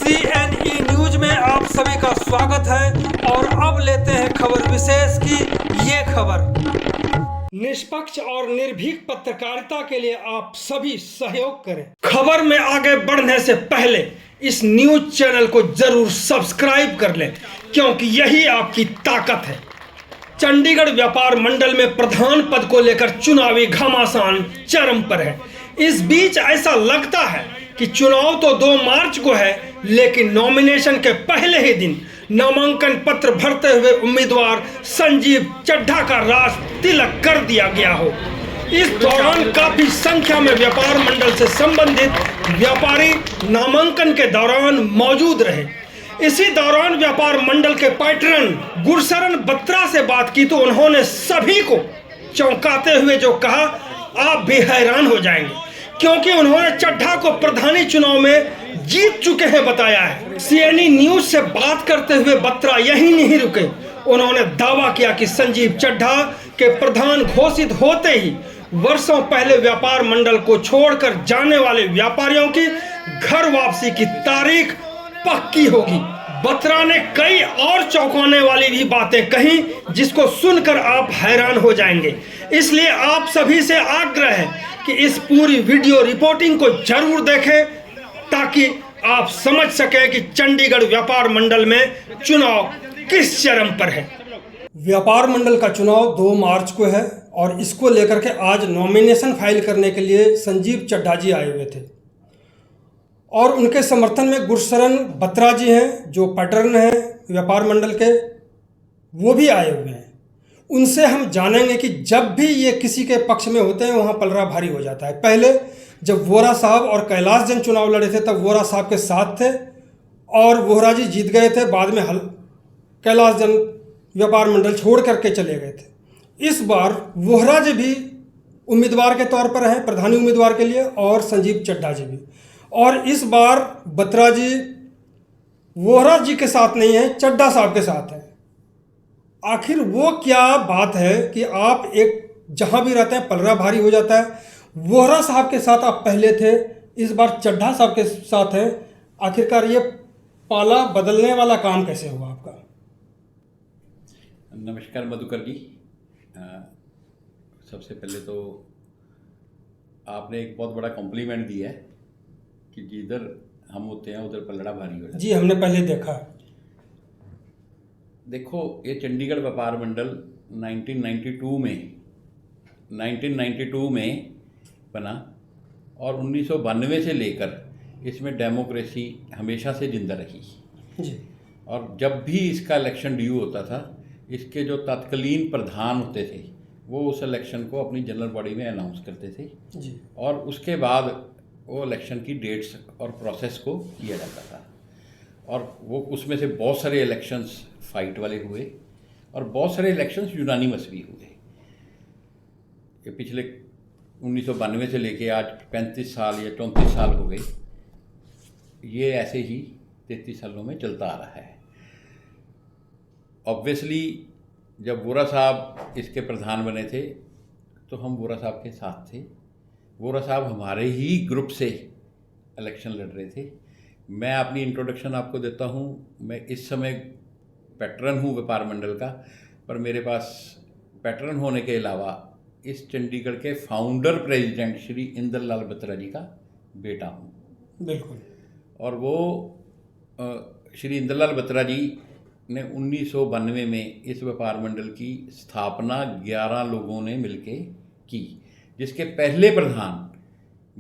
CNE news में आप सभी का स्वागत है और अब लेते हैं खबर विशेष की ये खबर। निष्पक्ष और निर्भीक पत्रकारिता के लिए आप सभी सहयोग करें। खबर में आगे बढ़ने से पहले इस न्यूज चैनल को जरूर सब्सक्राइब कर लें, क्योंकि यही आपकी ताकत है। चंडीगढ़ व्यापार मंडल में प्रधान पद को लेकर चुनावी घमासान चरम पर है। इस बीच ऐसा लगता है कि चुनाव तो 2 मार्च को है, लेकिन नॉमिनेशन के पहले ही दिन नामांकन पत्र भरते हुए उम्मीदवार संजीव चड्ढा का राज तिलक कर दिया गया हो। इस दौरान काफी संख्या में व्यापार मंडल से संबंधित व्यापारी नामांकन के दौरान मौजूद रहे। इसी दौरान व्यापार मंडल के पैटर्न गुरशरण बत्रा से बात की तो उन्होंने सभी को चौंकाते हुए जो कहा, आप भी हैरान हो जाएंगे, क्योंकि उन्होंने चड्ढा को प्रधानी चुनाव में जीत चुके हैं बताया है। CNE न्यूज से बात करते हुए बत्रा यही नहीं रुके, उन्होंने दावा किया कि संजीव चड्ढा के प्रधान घोषित होते ही वर्षों पहले व्यापार मंडल को छोड़कर जाने वाले व्यापारियों की घर वापसी की तारीख पक्की होगी। बत्रा ने कई और चौंकाने वाली भी बातें कही, जिसको सुनकर आप हैरान हो जाएंगे। इसलिए आप सभी से आग्रह है कि इस पूरी वीडियो रिपोर्टिंग को जरूर देखें, ताकि आप समझ सकें कि चंडीगढ़ व्यापार मंडल में चुनाव किस चरम पर है। व्यापार मंडल का चुनाव 2 मार्च को है और इसको लेकर के आज नॉमिनेशन फाइल करने के लिए संजीव चड्ढा जी आए हुए थे और उनके समर्थन में गुरशरण बत्रा जी हैं जो पैटर्न हैं व्यापार मंडल के, वो भी आए हुए हैं। उनसे हम जानेंगे कि जब भी ये किसी के पक्ष में होते हैं वहाँ पलड़ा भारी हो जाता है। पहले जब वोहरा साहब और कैलाश जन चुनाव लड़े थे तब वोहरा साहब के साथ थे और वोहरा जी जीत गए थे। बाद में कैलाश जन व्यापार मंडल छोड़ करके चले गए थे। इस बार वोहरा जी भी उम्मीदवार के तौर पर हैं, प्रधानी उम्मीदवार के लिए, और संजीव चड्ढा जी भी। और इस बार बत्रा जी वोहरा जी के साथ नहीं है, चड्ढा साहब के साथ हैं। आखिर वो क्या बात है कि आप एक जहां भी रहते हैं पलड़ा भारी हो जाता है। वोहरा साहब के साथ आप पहले थे, इस बार चड्ढा साहब के साथ हैं। आखिरकार ये पाला बदलने वाला काम कैसे हुआ आपका? नमस्कार मधुकर जी। सबसे पहले तो आपने एक बहुत बड़ा कॉम्प्लीमेंट दिया है कि जिधर हम होते हैं उधर पलड़ा भारी हो जाता है। जी, हमने पहले देखा। देखो, ये चंडीगढ़ व्यापार मंडल 1992 में बना और 1992 से लेकर इसमें डेमोक्रेसी हमेशा से जिंदा रही जी। और जब भी इसका इलेक्शन ड्यू होता था, इसके जो तत्कालीन प्रधान होते थे वो उस इलेक्शन को अपनी जनरल बॉडी में अनाउंस करते थे जी। और उसके बाद वो इलेक्शन की डेट्स और प्रोसेस को किया जाता था। और वो उसमें से बहुत सारे इलेक्शंस फाइट वाले हुए और बहुत सारे इलेक्शंस यूनानिमस भी हुए। ये पिछले 1992 से लेके आज 35 साल या 34 साल हो गए, ये ऐसे ही 33 सालों में चलता आ रहा है। ऑब्वियसली जब वोहरा साहब इसके प्रधान बने थे तो हम वोहरा साहब के साथ थे। वोहरा साहब हमारे ही ग्रुप से इलेक्शन लड़ रहे थे। मैं अपनी इंट्रोडक्शन आपको देता हूँ। मैं इस समय पैटर्न हूँ व्यापार मंडल का, पर मेरे पास पैटर्न होने के अलावा इस चंडीगढ़ के फाउंडर प्रेसिडेंट श्री इंद्रलाल बत्रा जी का बेटा हूँ। बिल्कुल। और वो श्री इंद्रलाल बत्रा जी ने 1992 में इस व्यापार मंडल की स्थापना 11 लोगों ने मिलके की, जिसके पहले प्रधान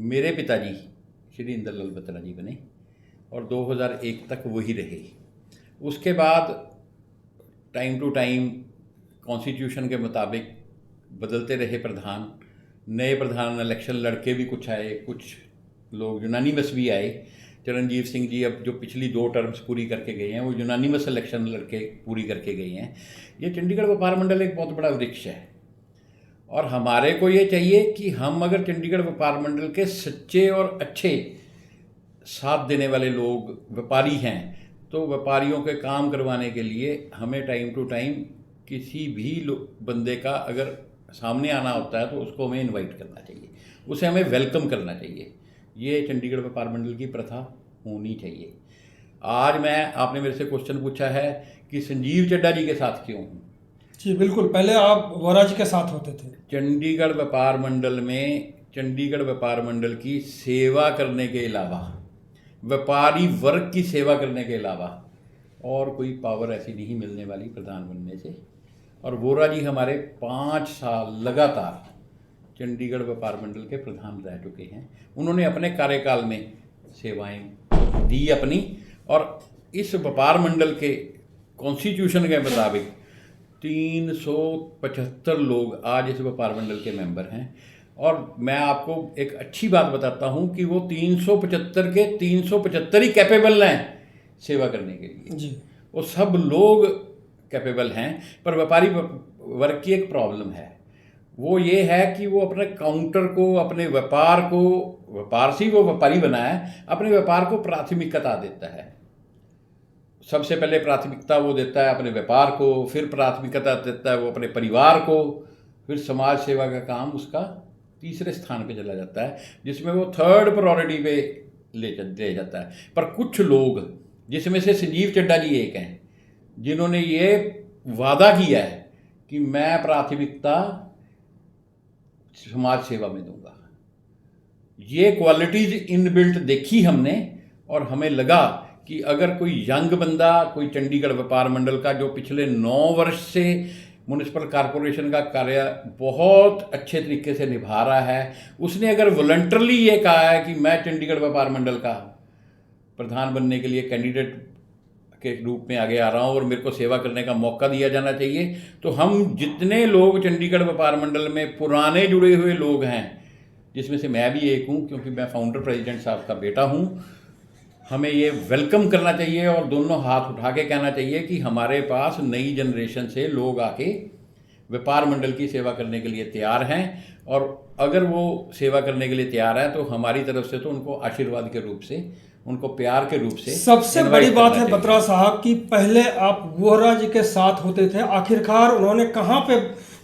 मेरे पिताजी श्री इंद्रलाल बत्रा जी बने और 2001 तक वही रहे। उसके बाद टाइम टू टाइम कॉन्स्टिट्यूशन के मुताबिक बदलते रहे प्रधान। नए प्रधान इलेक्शन लड़के भी कुछ आए, कुछ लोग यूनानिमस भी आए। चरणजीत सिंह जी अब जो पिछली 2 टर्म्स पूरी करके गए हैं वो यूनानिमस इलेक्शन लड़के पूरी करके गए हैं। ये चंडीगढ़ व्यापार मंडल एक बहुत बड़ा वृक्ष है और हमारे को ये चाहिए कि हम अगर चंडीगढ़ व्यापार मंडल के सच्चे और अच्छे साथ देने वाले लोग व्यापारी हैं तो व्यापारियों के काम करवाने के लिए हमें टाइम टू टाइम किसी भी बंदे का अगर सामने आना होता है तो उसको हमें इनवाइट करना चाहिए, उसे हमें वेलकम करना चाहिए। ये चंडीगढ़ व्यापार मंडल की प्रथा होनी चाहिए। आज मैं, आपने मेरे से क्वेश्चन पूछा है कि संजीव चड्ढा जी के साथ क्यों हूँ। जी बिल्कुल, पहले आप वोरा जी के साथ होते थे। चंडीगढ़ व्यापार मंडल में चंडीगढ़ व्यापार मंडल की सेवा करने के अलावा, व्यापारी वर्ग की सेवा करने के अलावा और कोई पावर ऐसी नहीं मिलने वाली प्रधान बनने से। और वोरा जी हमारे 5 साल लगातार चंडीगढ़ व्यापार मंडल के प्रधान रह चुके हैं। उन्होंने अपने कार्यकाल में सेवाएं दी अपनी, और इस व्यापार मंडल के कॉन्स्टिट्यूशन के मुताबिक 375 लोग आज इस व्यापार मंडल के मेंबर हैं। और मैं आपको एक अच्छी बात बताता हूं कि वो 375 के 375 ही कैपेबल हैं सेवा करने के लिए जी। वो सब लोग कैपेबल हैं। पर व्यापारी वर्ग की एक प्रॉब्लम है, वो ये है कि वो अपने काउंटर को, अपने व्यापार को, व्यापार से ही वो व्यापारी बना है, अपने व्यापार को प्राथमिकता देता है। सबसे पहले प्राथमिकता वो देता है अपने व्यापार को, फिर प्राथमिकता देता है वो अपने परिवार को, फिर समाज सेवा का काम उसका तीसरे स्थान पे चला जाता है, जिसमें वो थर्ड प्रायोरिटी पे ले जाता है। पर कुछ लोग, जिसमें से संजीव चड्ढा जी एक हैं, जिन्होंने ये वादा किया है कि मैं प्राथमिकता समाज सेवा में दूंगा। ये क्वालिटीज इनबिल्ट देखी हमने, और हमें लगा कि अगर कोई यंग बंदा, कोई चंडीगढ़ व्यापार मंडल का जो पिछले 9 वर्ष से म्युनिसिपल कॉरपोरेशन का कार्य बहुत अच्छे तरीके से निभा रहा है, उसने अगर वॉलंटरली ये कहा है कि मैं चंडीगढ़ व्यापार मंडल का प्रधान बनने के लिए कैंडिडेट के रूप में आगे आ रहा हूँ और मेरे को सेवा करने का मौका दिया जाना चाहिए, तो हम जितने लोग चंडीगढ़ व्यापार मंडल में पुराने जुड़े हुए लोग हैं, जिसमें से मैं भी एक हूँ क्योंकि मैं फाउंडर प्रेसिडेंट साहब का बेटा हूँ, हमें ये वेलकम करना चाहिए और दोनों हाथ उठा के कहना चाहिए कि हमारे पास नई जनरेशन से लोग आके व्यापार मंडल की सेवा करने के लिए तैयार हैं। और अगर वो सेवा करने के लिए तैयार है तो हमारी तरफ से तो उनको आशीर्वाद के रूप से, उनको प्यार के रूप से सबसे बड़ी बात है बत्रा साहब कि पहले आप वोरा जी के साथ होते थे, आखिरकार उन्होंने कहाँ पे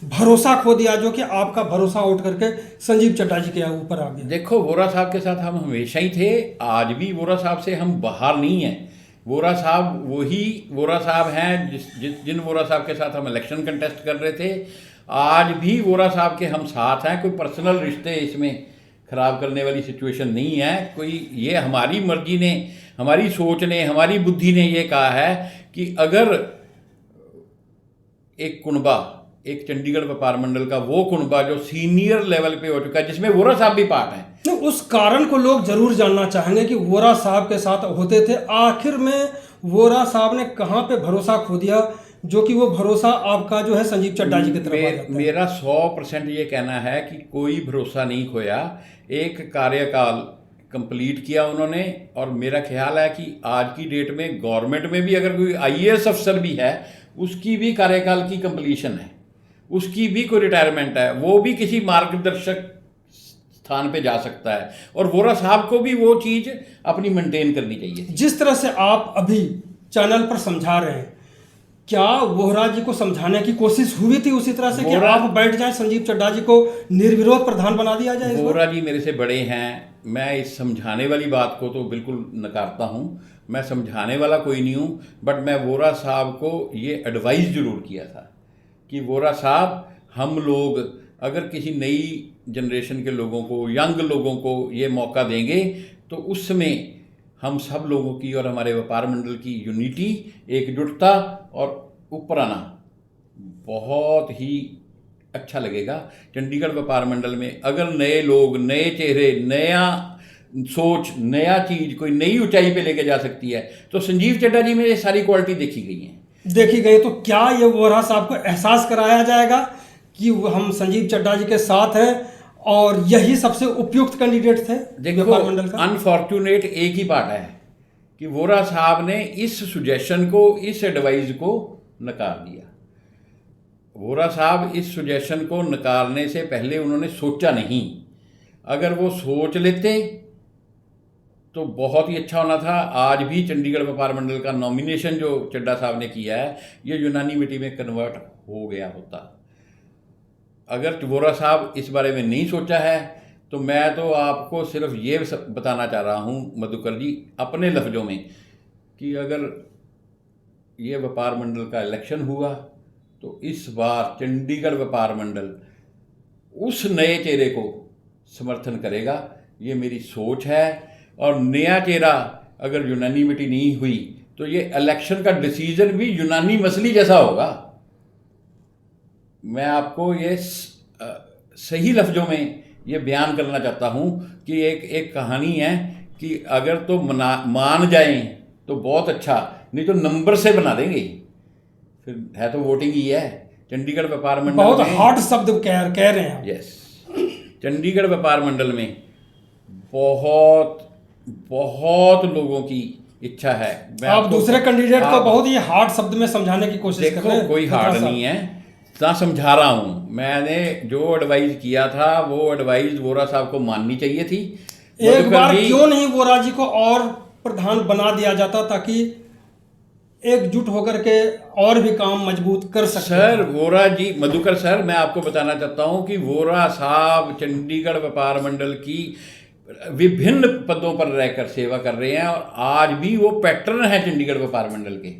भरोसा खो दिया जो कि आपका भरोसा उठ करके संजीव चड्ढा जी के ऊपर आ गया। देखो, वोरा साहब के साथ हम हमेशा ही थे, आज भी वोरा साहब से हम बाहर नहीं हैं। वोरा साहब वही वोरा साहब हैं जिन वोरा साहब के साथ हम इलेक्शन कंटेस्ट कर रहे थे, आज भी वोरा साहब के हम साथ हैं। कोई पर्सनल रिश्ते इसमें खराब करने वाली सिचुएशन नहीं है कोई। ये हमारी मर्जी ने, हमारी सोच ने, हमारी बुद्धि ने ये कहा है कि अगर एक कुनबा, एक चंडीगढ़ व्यापार मंडल का वो कुनबा जो सीनियर लेवल पे हो चुका है, जिसमें वोरा साहब भी पार्ट हैं, तो उस कारण को लोग जरूर जानना चाहेंगे कि वोरा साहब के साथ होते थे, आखिर में वोरा साहब ने कहाँ पे भरोसा खो दिया जो कि वो भरोसा आपका जो है संजीव चड्ढा जी की तरफ आ जाता है। मेरा 100% ये कहना है कि कोई भरोसा नहीं खोया। एक कार्यकाल कंप्लीट किया उन्होंने, और मेरा ख्याल है कि आज की डेट में गवर्नमेंट में भी अगर कोई IAS अफसर भी है, उसकी भी कार्यकाल की कंप्लीशन है, उसकी भी कोई रिटायरमेंट है, वो भी किसी मार्गदर्शक स्थान पे जा सकता है, और वोरा साहब को भी वो चीज़ अपनी मेंटेन करनी चाहिए। जिस तरह से आप अभी चैनल पर समझा रहे हैं, क्या वोरा जी को समझाने की कोशिश हुई थी उसी तरह से कि आप बैठ जाएं, संजीव चड्ढा जी को निर्विरोध प्रधान बना दिया जाए? वोरा जी मेरे से बड़े हैं, मैं इस समझाने वाली बात को तो बिल्कुल नकारता हूँ। मैं समझाने वाला कोई नहीं हूँ, बट मैं वोरा साहब को ये एडवाइस ज़रूर किया था कि वोरा साहब, हम लोग अगर किसी नई जनरेशन के लोगों को, यंग लोगों को ये मौका देंगे तो उसमें हम सब लोगों की और हमारे व्यापार मंडल की यूनिटी, एकजुटता और ऊपर आना बहुत ही अच्छा लगेगा। चंडीगढ़ व्यापार मंडल में अगर नए लोग, नए चेहरे, नया सोच, नया चीज़ कोई नई ऊंचाई पे लेके जा सकती है, तो संजीव चड्ढा जी में ये सारी क्वालिटी देखी गई हैं। तो क्या ये वोरा साहब को एहसास कराया जाएगा कि हम संजीव चड्ढा जी के साथ हैं और यही सबसे उपयुक्त कैंडिडेट थे? देखो, अनफॉर्चुनेट एक ही बात है कि वोरा साहब ने इस सुजेशन को, इस एडवाइस को नकार दिया। वोरा साहब इस सुजेशन को नकारने से पहले उन्होंने सोचा नहीं। अगर वो सोच लेते तो बहुत ही अच्छा होना था। आज भी चंडीगढ़ व्यापार मंडल का नॉमिनेशन जो चड्ढा साहब ने किया है, ये यूनानिमिटी में कन्वर्ट हो गया होता। अगर वोरा साहब इस बारे में नहीं सोचा है तो मैं तो आपको सिर्फ ये बताना चाह रहा हूँ मधुकर जी, अपने लफ्ज़ों में, कि अगर ये व्यापार मंडल का इलेक्शन हुआ तो इस बार चंडीगढ़ व्यापार मंडल उस नए चेहरे को समर्थन करेगा, ये मेरी सोच है। और नया चेहरा अगर यूनानिमिटी नहीं हुई तो ये इलेक्शन का डिसीजन भी यूनानी मसली जैसा होगा। मैं आपको ये सही लफ्जों में ये बयान करना चाहता हूँ कि एक कहानी है कि अगर तो मान जाएं तो बहुत अच्छा, नहीं तो नंबर से बना देंगे। फिर है तो वोटिंग ही है। चंडीगढ़ व्यापार मंडल बहुत में हार्ड शब्द कह रहे हैं। यस, चंडीगढ़ व्यापार मंडल में बहुत बहुत लोगों की इच्छा है। आप दूसरे कैंडिडेट को बहुत ही हार्ड शब्द में समझाने की कोशिश कर रहे हैं। कोई हार्ड नहीं है, ना समझा रहा हूँ। मैंने जो एडवाइस किया था वो एडवाइस वोरा साहब को माननी चाहिए थी। एक बार क्यों नहीं वोरा जी को और प्रधान बना दिया जाता ताकि एकजुट होकर के और भी काम मजबूत कर सकते। सर वोरा जी, मधुकर सर, मैं आपको बताना चाहता हूँ कि वोरा साहब चंडीगढ़ व्यापार मंडल की विभिन्न पदों पर रहकर सेवा कर रहे हैं और आज भी वो पैटर्न है चंडीगढ़ व्यापार मंडल के।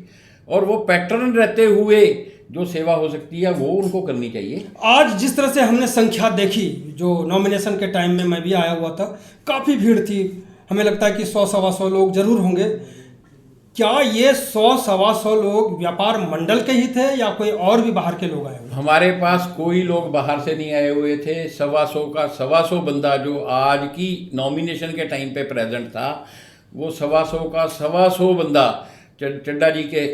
और वो पैटर्न रहते हुए जो सेवा हो सकती है वो उनको करनी चाहिए। आज जिस तरह से हमने संख्या देखी, जो नॉमिनेशन के टाइम में मैं भी आया हुआ था, काफ़ी भीड़ थी। हमें लगता है कि 100-125 लोग जरूर होंगे। क्या ये 100-125 लोग व्यापार मंडल के ही थे या कोई और भी बाहर के लोग आए हुए? हमारे पास कोई लोग बाहर से नहीं आए हुए थे। 125 का 125 बंदा जो आज की नॉमिनेशन के टाइम पे प्रेजेंट था, वो 125 का 125 बंदा चड्डा जी के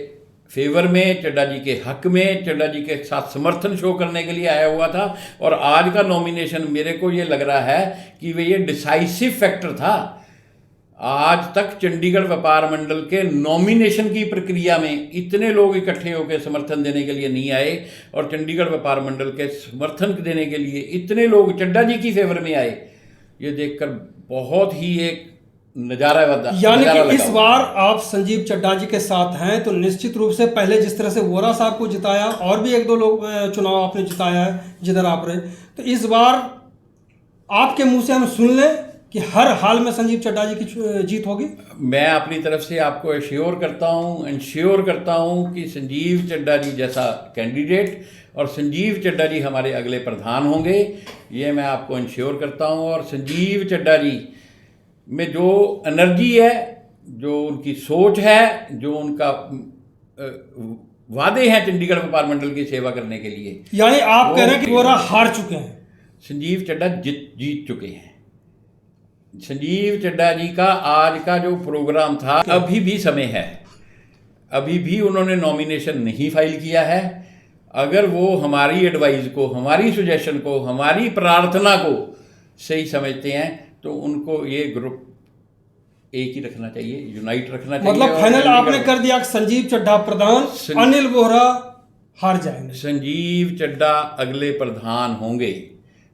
फेवर में, चड्डा जी के हक में, चड्डा जी के साथ समर्थन शो करने के लिए आया हुआ था। और आज का नॉमिनेशन मेरे को ये लग रहा है कि वे ये डिसाइसिव फैक्टर था। आज तक चंडीगढ़ व्यापार मंडल के नॉमिनेशन की प्रक्रिया में इतने लोग इकट्ठे होकर समर्थन देने के लिए नहीं आए और चंडीगढ़ व्यापार मंडल के समर्थन देने के लिए इतने लोग चड्डा जी की फेवर में आए, ये देखकर बहुत ही एक नजारा यानी कि इस बार आप संजीव चड्डा जी के साथ हैं तो निश्चित रूप से पहले जिस तरह से वोरा साहब को जिताया और भी 1-2 लोग चुनाव आपने जिताया है जिधर आप रहे, तो इस बार आपके मुंह से हम सुन लें कि हर हाल में संजीव चड्डा जी की जीत होगी। मैं अपनी तरफ से आपको इंश्योर करता हूं कि संजीव चड्डा जी जैसा कैंडिडेट और संजीव चड्डा जी हमारे अगले प्रधान होंगे, ये मैं आपको इंश्योर करता हूं। और संजीव चड्डा जी में जो एनर्जी है, जो उनकी सोच है, जो उनका वादे हैं चंडीगढ़ व्यापार मंडल की सेवा करने के लिए, यानी आप कह रहे हैं कि वोरा हार चुके हैं, संजीव चड्डा जीत चुके हैं। संजीव चड्डा जी का आज का जो प्रोग्राम था, अभी भी समय है, अभी भी उन्होंने नॉमिनेशन नहीं फाइल किया है। अगर वो हमारी एडवाइस को, हमारी सुजेशन को, हमारी प्रार्थना को सही समझते हैं तो उनको ये ग्रुप एक ही रखना चाहिए, यूनाइट रखना चाहिए। मतलब फाइनल आपने कर दिया कि संजीव चड्डा प्रधान, अनिल वोहरा हार जाएंगे। संजीव चड्डा अगले प्रधान होंगे,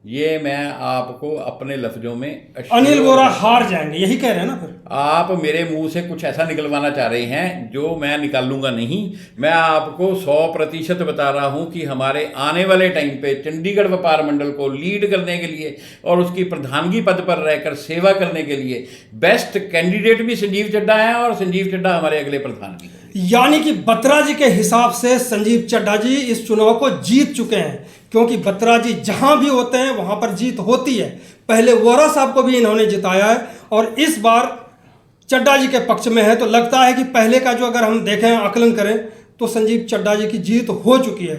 ये मैं आपको अपने लफ्जों में अनिल वोहरा हार जाएंगे, यही कह रहे हैं ना? फिर आप मेरे मुंह से कुछ ऐसा निकलवाना चाह रहे हैं जो मैं निकालूंगा नहीं। मैं आपको 100% बता रहा हूं कि हमारे आने वाले टाइम पे चंडीगढ़ व्यापार मंडल को लीड करने के लिए और उसकी प्रधानगी पद पर रहकर सेवा करने के लिए बेस्ट कैंडिडेट भी संजीव चड्डा है और संजीव चड्डा हमारे अगले प्रधान भी। यानी कि बत्रा जी के हिसाब से संजीव चड्डा जी इस चुनाव को जीत चुके हैं, क्योंकि बत्रा जी जहां भी होते हैं वहां पर जीत होती है। पहले वोरा साहब को भी इन्होंने जिताया है और इस बार चड्डा जी के पक्ष में है। तो लगता है कि पहले का जो अगर हम देखें, आकलन करें, तो संजीव चड्डा जी की जीत हो चुकी है।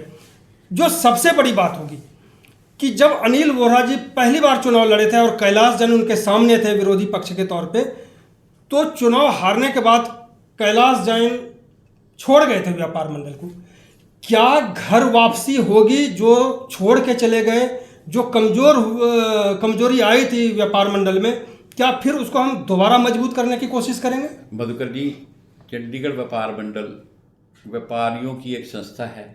जो सबसे बड़ी बात होगी कि जब अनिल वोहरा जी पहली बार चुनाव लड़े थे और कैलाश जैन उनके सामने थे विरोधी पक्ष के तौर पे, तो चुनाव हारने के बाद कैलाश जैन छोड़ गए थे व्यापार मंडल को। क्या घर वापसी होगी? जो छोड़ के चले गए, जो कमजोरी आई थी व्यापार मंडल में, क्या फिर उसको हम दोबारा मजबूत करने की कोशिश करेंगे? मधुकर जी, चंडीगढ़ व्यापार मंडल व्यापारियों की एक संस्था है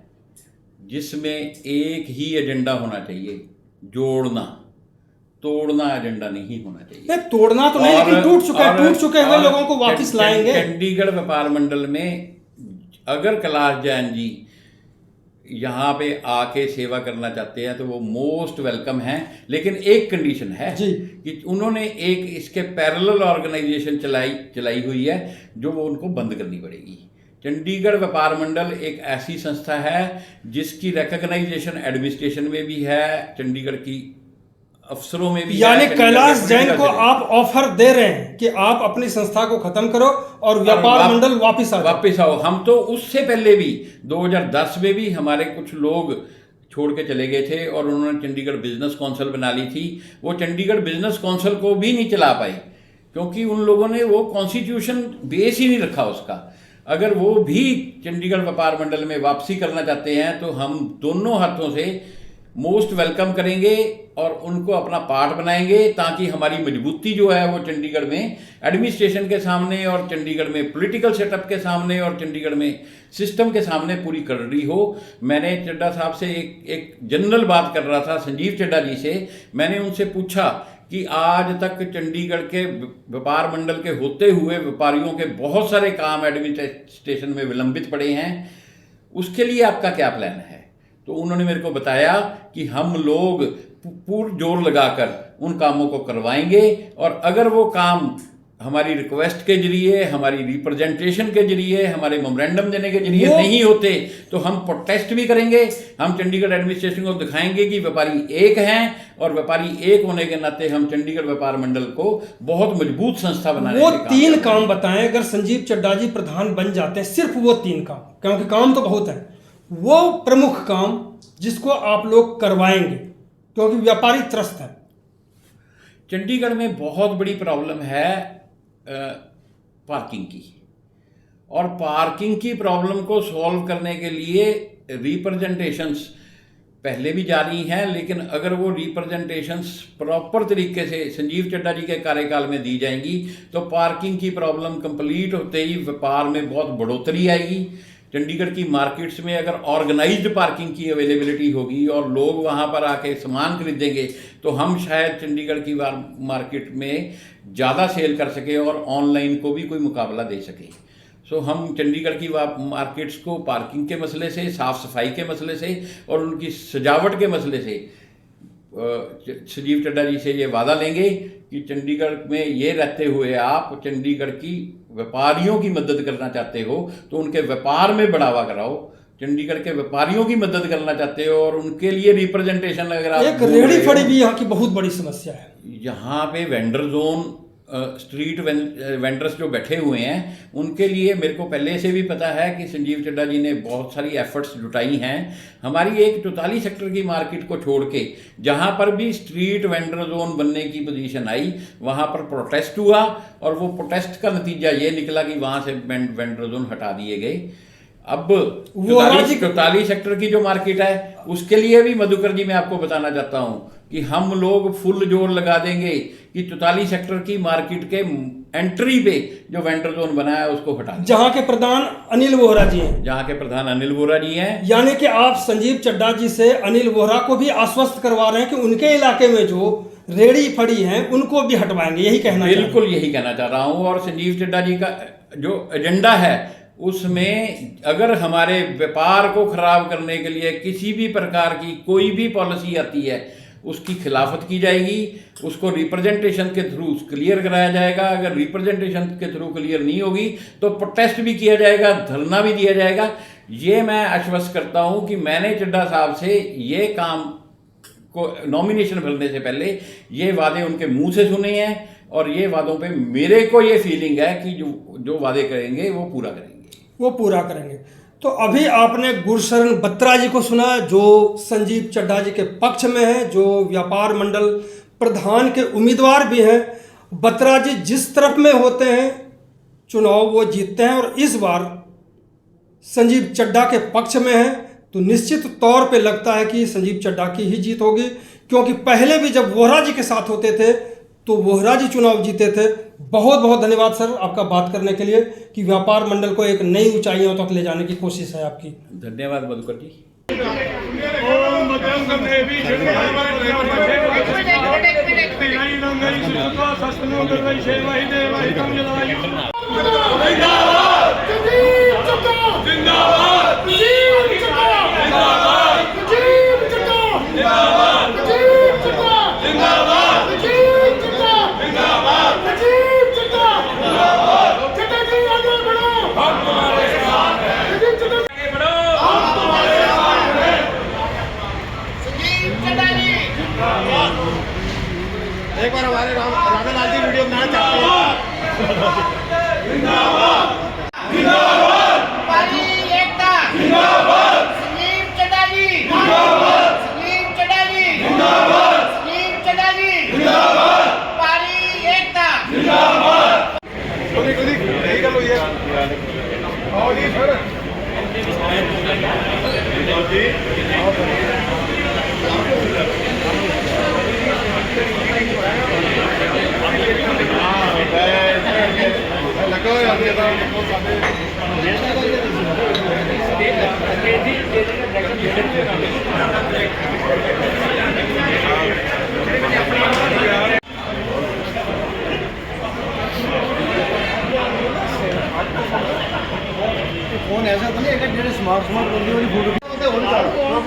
जिसमें एक ही एजेंडा होना चाहिए, जोड़ना, तोड़ना एजेंडा नहीं होना चाहिए। नहीं, तोड़ना तो नहीं, लेकिन टूट चुके हुए लोगों को वापस लाएंगे। चंडीगढ़ व्यापार मंडल में अगर कैलाश जैन जी यहाँ पे आके सेवा करना चाहते हैं तो वो मोस्ट वेलकम हैं, लेकिन एक कंडीशन है जी कि उन्होंने एक इसके पैरेलल ऑर्गेनाइजेशन चलाई हुई है जो वो उनको बंद करनी पड़ेगी। चंडीगढ़ व्यापार मंडल एक ऐसी संस्था है जिसकी रिकॉग्नाइजेशन एडमिनिस्ट्रेशन में भी है, चंडीगढ़ की अफसरों में भी, यानी है, कैलाश जैन को से। आप ऑफर दे रहे हैं कि आप अपनी संस्था को खत्म करो और व्यापार मंडल वापस आओ। हम तो उससे पहले भी 2010 में भी हमारे कुछ लोग छोड़ के चले गए थे और उन्होंने चंडीगढ़ बिजनेस काउंसिल बना ली थी। वो चंडीगढ़ बिजनेस काउंसिल को भी नहीं चला पाए क्योंकि उन लोगों ने वो कॉन्स्टिट्यूशन बेस ही नहीं रखा उसका। अगर वो भी चंडीगढ़ व्यापार मंडल में वापसी करना चाहते हैं तो हम दोनों हाथों से मोस्ट वेलकम करेंगे और उनको अपना पार्ट बनाएंगे ताकि हमारी मजबूती जो है वो चंडीगढ़ में एडमिनिस्ट्रेशन के सामने और चंडीगढ़ में पॉलिटिकल सेटअप के सामने और चंडीगढ़ में सिस्टम के सामने पूरी कर रही हो। मैंने चड्ढा साहब से एक जनरल बात कर रहा था, संजीव चड्ढा जी से। मैंने उनसे पूछा कि आज तक चंडीगढ़ के व्यापार मंडल के होते हुए व्यापारियों के बहुत सारे काम एडमिनिस्ट्रेशन में विलंबित पड़े हैं, उसके लिए आपका क्या प्लान है? तो उन्होंने मेरे को बताया कि हम लोग पूर्ण जोर लगाकर उन कामों को करवाएंगे और अगर वो काम हमारी रिक्वेस्ट के जरिए, हमारी रिप्रेजेंटेशन के जरिए, हमारे मेमोरेंडम देने के जरिए नहीं होते तो हम प्रोटेस्ट भी करेंगे। हम चंडीगढ़ एडमिनिस्ट्रेशन को दिखाएंगे कि व्यापारी एक हैं और व्यापारी एक होने के नाते हम चंडीगढ़ व्यापार मंडल को बहुत मजबूत संस्था बनाने वो 3 काम बताएं। अगर संजीव चड्ढा जी प्रधान बन जाते हैं, सिर्फ वो 3 काम, क्योंकि काम तो बहुत है, वो प्रमुख काम जिसको आप लोग करवाएंगे क्योंकि व्यापारी त्रस्त है। चंडीगढ़ में बहुत बड़ी प्रॉब्लम है पार्किंग की, और पार्किंग की प्रॉब्लम को सॉल्व करने के लिए रिप्रेजेंटेशंस पहले भी जारी हैं, लेकिन अगर वो रिप्रेजेंटेशंस प्रॉपर तरीके से संजीव चड्ढा जी के कार्यकाल में दी जाएंगी तो पार्किंग की प्रॉब्लम कंप्लीट होते ही व्यापार में बहुत बढ़ोतरी आएगी। चंडीगढ़ की मार्केट्स में अगर ऑर्गेनाइज्ड पार्किंग की अवेलेबिलिटी होगी और लोग वहाँ पर आके सामान खरीदेंगे तो हम शायद चंडीगढ़ की मार्केट में ज़्यादा सेल कर सके और ऑनलाइन को भी कोई मुकाबला दे सके। सो हम चंडीगढ़ की मार्केट्स को पार्किंग के मसले से, साफ़ सफाई के मसले से और उनकी सजावट के मसले से संजीव चड्ढा जी से ये वादा लेंगे कि चंडीगढ़ में ये रहते हुए आप चंडीगढ़ की व्यापारियों की मदद करना चाहते हो तो उनके व्यापार में बढ़ावा कराओ। चंडीगढ़ के व्यापारियों की मदद करना चाहते हो और उनके लिए रिप्रेजेंटेशन अगर आप एक रेहड़ी फड़ी भी यहाँ की बहुत बड़ी समस्या है। यहाँ पे वेंडर जोन, स्ट्रीट वेंडर्स जो बैठे हुए हैं उनके लिए मेरे को पहले से भी पता है कि संजीव चड्ढा जी ने बहुत सारी एफर्ट्स जुटाई हैं। हमारी एक 44 सेक्टर की मार्केट को छोड़ के जहाँ पर भी स्ट्रीट वेंडर जोन बनने की पोजीशन आई वहाँ पर प्रोटेस्ट हुआ और वो प्रोटेस्ट का नतीजा ये निकला कि वहाँ से वेंडर जोन हटा दिए गए। अब 44 सेक्टर की जो मार्केट है उसके लिए भी मधुकर जी मैं आपको बताना चाहता हूँ कि हम लोग फुल जोर लगा देंगे कि 44 सेक्टर की मार्केट के एंट्री पे जो वेंडर जोन बनाया है उसको हटा दें। जहाँ के प्रधान अनिल वोहरा जी हैं। जहाँ के प्रधान अनिल वोहरा जी हैं। यानी कि आप संजीव चड्ढा जी से अनिल वोहरा को भी आश्वस्त करवा रहे हैं कि उनके इलाके में जो रेहड़ी फड़ी हैं उनको भी हटवाएंगे, यही कहना? बिल्कुल यही कहना चाह रहा हूँ। और संजीव चड्ढा जी का जो एजेंडा है उसमें अगर हमारे व्यापार को खराब करने के लिए किसी भी प्रकार की कोई भी पॉलिसी आती है उसकी खिलाफत की जाएगी, उसको रिप्रेजेंटेशन के थ्रू क्लियर कराया जाएगा। अगर रिप्रेजेंटेशन के थ्रू क्लियर नहीं होगी तो प्रोटेस्ट भी किया जाएगा, धरना भी दिया जाएगा। ये मैं आश्वस्त करता हूँ कि मैंने चड्ढा साहब से ये काम को नॉमिनेशन भरने से पहले ये वादे उनके मुंह से सुने हैं और ये वादों पे मेरे को ये फीलिंग है कि जो वादे करेंगे वो पूरा करेंगे। तो अभी आपने गुरशरण बत्रा जी को सुना जो संजीव चड्ढा जी के पक्ष में है, जो व्यापार मंडल प्रधान के उम्मीदवार भी हैं। बत्रा जी जिस तरफ में होते हैं चुनाव वो जीतते हैं और इस बार संजीव चड्ढा के पक्ष में है तो निश्चित तौर पे लगता है कि संजीव चड्ढा की ही जीत होगी, क्योंकि पहले भी जब वोहरा जी के साथ होते थे तो वोहरा जी चुनाव जीते थे। बहुत बहुत धन्यवाद सर आपका बात करने के लिए कि व्यापार मंडल को एक नई ऊंचाइयों तक ले जाने की कोशिश है आपकी। धन्यवाद मधुकर जी। जिंदाबाद फोन ऐसा तो नहीं है कि जेडे स्मार्ट बंदी वाली फोटो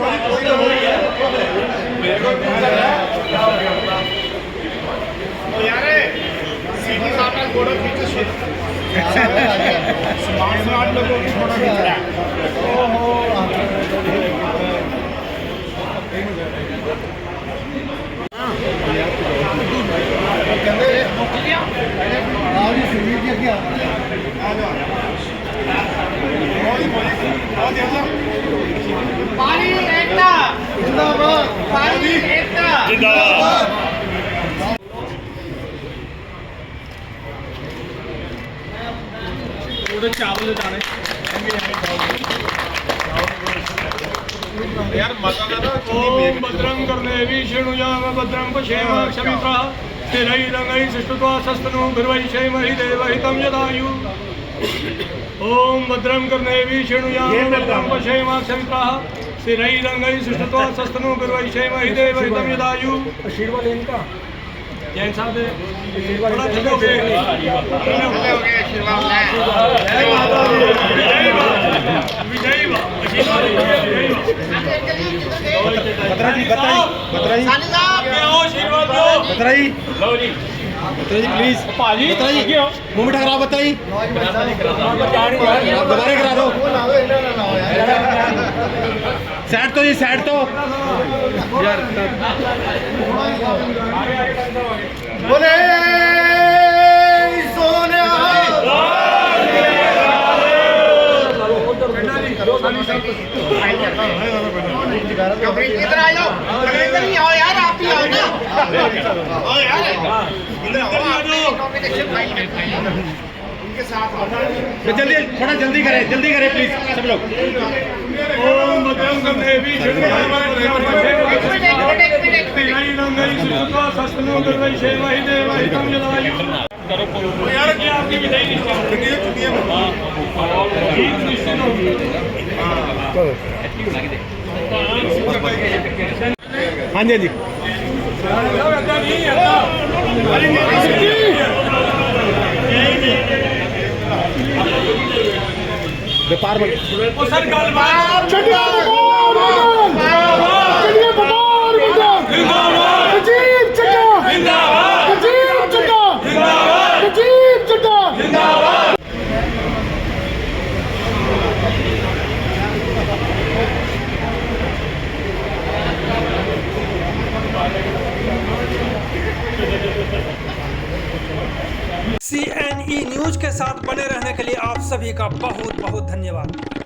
स्मार्ट लोगों की फोटो खींच रहा है। पारी एकता जिंदाबाद, पारी एकता जिंदाबाद। चावल दाने यार ओम भद्रं कर्णेभिः शृणुयाम भद्रं पश्येम क्षमित्रा स्थिरैरङ्गैः सुष्ठुत्वा सस्तनु भिर्वैषेमहि देवहितं यदायु ओम भद्रं कर्णेभिः शृणुयाम भद्रं पश्येम क्षमित्रा स्थिरैरङ्गैः सुष्ठुत्वा सस्तनु भिर्वैषेमहि देवहितं यदायु आशीर्वाद इनका जैन साहब थोड़ा झुकोगे जय माता दी जय माता विजय बत्रा जी आशीर्वाद दो बत्रा जी लो जी प्लीज भाजी बत्रा जी मुंह मिठा कराओ बत्रा जी दोबारा करा दो साइड तो जी साइड तो बोले सोनिया इधर आ जाओ इधर ही आओ यार आप भी आओ ना आओ यार इधर आओ कॉम्बिनेशन फाइल उनके साथ जल्दी थोड़ा जल्दी करें प्लीज सब लोग ओम भद्रं कर्णेभिः शृणुयाम यार क्या आपकी विदाई हाँ जी व्यापार CNE न्यूज के साथ बने रहने के लिए आप सभी का बहुत बहुत धन्यवाद।